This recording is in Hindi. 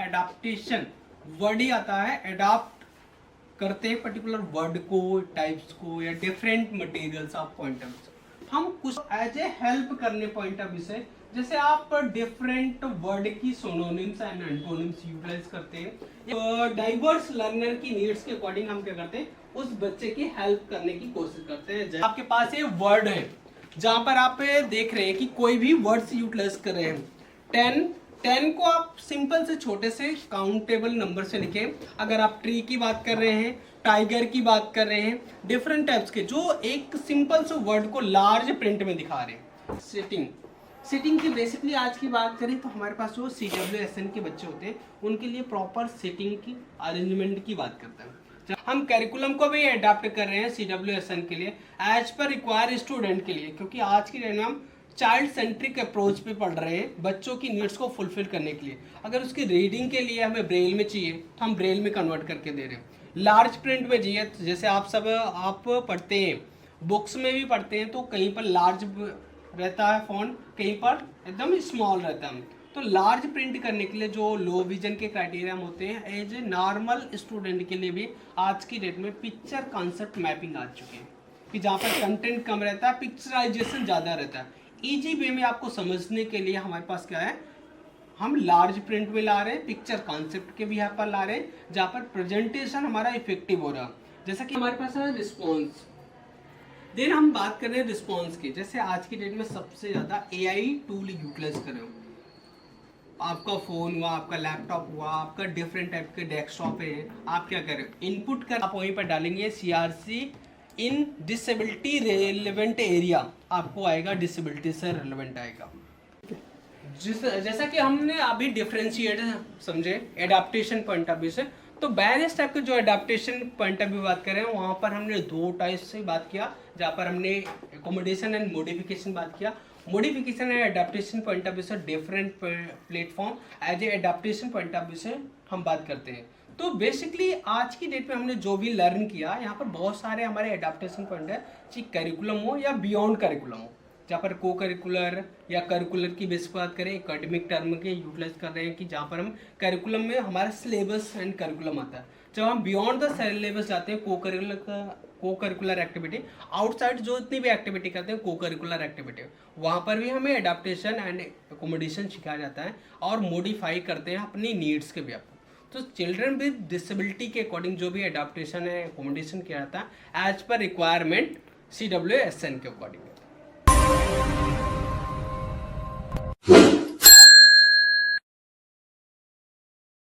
एडाप्टेशन वर्ड ही आता है, एडाप्ट करते हैं पर्टिकुलर वर्ड को, टाइप्स को या different materials of point of view. हम कुछ एज ए हेल्प करने पॉइंट ऑफ व्यू से, जैसे आप डिफरेंट वर्ड की सोनोनिम्स एंड एंटोनिम्स यूटिलाइज करते हैं, डाइवर्स लर्नर की नीड्स के अकॉर्डिंग हम क्या करते हैं, उस बच्चे की हेल्प करने की कोशिश करते हैं। आपके पास ये वर्ड है जहां पर आप देख रहे हैं कि कोई भी वर्ड्स यूटिलाइज कर रहे हैं, 10 को आप सिंपल से छोटे से काउंटेबल नंबर से लिखें। अगर आप ट्री की बात कर रहे हैं, टाइगर की बात कर रहे हैं, डिफरेंट टाइप्स के जो एक सिंपल से वर्ड को लार्ज प्रिंट में दिखा रहे हैं। सिटिंग की बेसिकली आज की बात करें तो हमारे पास जो CWSN के बच्चे होते हैं उनके लिए प्रॉपर सिटिंग की अरेंजमेंट की बात करते हैं। हम कैरिकुलम को भी अडाप्ट कर रहे हैं CWSN के लिए एज पर रिक्वायर स्टूडेंट के लिए, क्योंकि आज की डेट में हम चाइल्ड सेंट्रिक अप्रोच पे पढ़ रहे हैं, बच्चों की नीड्स को फुलफिल करने के लिए। अगर उसकी रीडिंग के लिए हमें ब्रेल में चाहिए तो हम ब्रेल में कन्वर्ट करके दे रहे हैं। लार्ज प्रिंट में चाहिए तो जैसे आप पढ़ते हैं, बुक्स में भी पढ़ते हैं तो कहीं पर लार्ज रहता है फॉन्ट, कहीं पर एकदम स्मॉल रहता है। तो लार्ज प्रिंट करने के लिए जो लो विजन के क्राइटेरिया होते हैं, एज ए नॉर्मल स्टूडेंट के लिए भी आज की डेट में पिक्चर कॉन्सेप्ट मैपिंग आ चुके हैं कि जहाँ पर कंटेंट कम रहता है, पिक्चराइजेशन ज़्यादा रहता है। इजी वे में आपको समझने के लिए हमारे पास क्या है, हम लार्ज प्रिंट में ला रहे हैं, पिक्चर कॉन्सेप्ट के भी यहाँ पर ला रहे हैं, जहाँ पर प्रेजेंटेशन हमारा इफेक्टिव हो रहा है। जैसा कि हमारे पास है रिस्पॉन्स, देन हम बात कर रहे हैं रिस्पॉन्स की। जैसे आज की डेट में सबसे ज़्यादा AI टूल यूटिलाइज कर रहे हो, आपका फ़ोन हुआ, आपका लैपटॉप हुआ, आपका डिफरेंट टाइप के डेस्कटॉप है, आप क्या कर रहे हो, इनपुट कर आप वहीं पर डालेंगे CRC इन डिसेबिलिटी रेलिवेंट एरिया, आपको आएगा डिसेबिलिटी से रेलिवेंट आएगा। जैसा कि हमने अभी डिफरेंशिएट समझे एडाप्टेशन पॉइंट ऑफ व्यू से, तो बैलेंस टाइप के जो एडाप्टेशन पॉइंट ऑफ व्यू बात कर रहे हैं वहाँ पर हमने 2 टाइप से बात किया, जहाँ पर हमने एकोमोडेशन एंड मॉडिफिकेशन बात किया। Modification and adaptation point of view से different platform as a adaptation point of view से हम बात करते हैं। तो बेसिकली आज की डेट में हमने जो भी लर्न किया, यहाँ पर बहुत सारे हमारे एडाप्टेशन पॉइंट है, चाहे करिकुलम हो या बियॉन्ड करिकुलम हो, जहाँ पर को करिकुलर या करिकुलर की बेस पर बात करें, एकेडमिक टर्म के यूटिलाइज कर रहे हैं कि जहाँ पर हम करिकुलम में हमारा सिलेबस एंड करिकुलम आता है। जब हम बियॉन्ड द सिलेबस जाते हैं, को करिकुलर एक्टिविटी आउटसाइड जो इतनी भी एक्टिविटी करते हैं को करिकुलर एक्टिविटी, वहाँ पर भी हमें एडाप्टेशन एंड एकोमोडेशन सिखाया जाता है और मॉडिफाई करते हैं अपनी नीड्स के भी। तो चिल्ड्रन विद डिसेबिलिटी के अकॉर्डिंग जो भी एडाप्टेशन है, एकोमोडेशन किया जाता है एज पर रिक्वायरमेंट CWSN के अकॉर्डिंग।